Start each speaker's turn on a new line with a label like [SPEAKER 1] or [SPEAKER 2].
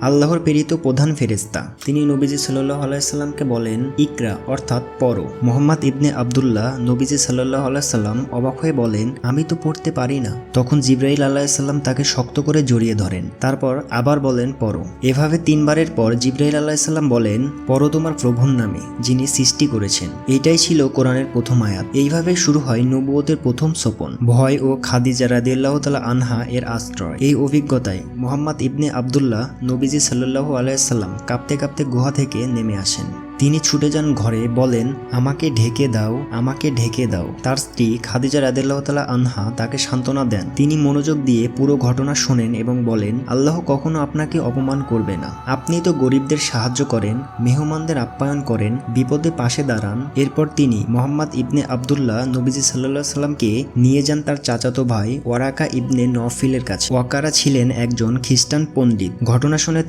[SPEAKER 1] আল্লাহর প্রেরিত প্রধান ফেরেশতা। তিনি নবীজি সাল্লাল্লাহু আলাইহি সাল্লামকে বলেন, ইকরা অর্থাৎ পড়ো। মুহাম্মদ ইবনে আব্দুল্লাহ নবীজি সাল্লাল্লাহু আলাইহি সাল্লাম অবাক হয়ে বলেন, আমি তো পড়তে পারি না। তখন জিবরাইল আলাইহিস সালাম তাকে শক্ত করে জড়িয়ে ধরেন, তারপর আবার বলেন পড়ো। এভাবে 3 বারের পর জিবরাইল আলাইহিস সালাম বলেন, পড়ো তোমার প্রভুর নামে যিনি সৃষ্টি করেছেন। এটাই ছিল কোরআনের প্রথম আয়াত। এইভাবে শুরু হয় নবুয়তের প্রথম সোপন, ভয় ও খাদিজা রাদিয়াল্লাহু তাআলা আনহা এর আশ্রয়। এই অভিজ্ঞতায় মুহাম্মদ ইবনে আব্দুল্লাহ নবীজি সাল্লাল্লাহু আলাইহি সাল্লাম কাঁপতে কাঁপতে গুহা থেকে নেমে আসেন। তিনি ছুটে যান ঘরে, বলেন, আমাকে ঢেকে দাও, আমাকে ঢেকে দাও। তার স্ত্রী খাদিজা রাদিয়াল্লাহু তাআলা আনহা তাকে সান্ত্বনা দেন। তিনি মনোযোগ দিয়ে পুরো ঘটনা শোনেন এবং বলেন, আল্লাহ কখনো আপনাকে অপমান করবে না। আপনি তো গরিবদের সাহায্য করেন, মেহমানদের আপ্যায়ন করেন, বিপদে পাশে দাঁড়ান। এরপর তিনি মুহাম্মদ ইবনে আব্দুল্লাহ নবীজি সাল্লাল্লাহু আলাইহি সাল্লামকে নিয়ে যান তার চাচাতো ভাই ওয়ারাকা ইবনে নওফিলের কাছে। ওয়াকারা ছিলেন একজন খ্রিস্টান পণ্ডিত। ঘটনা শুনে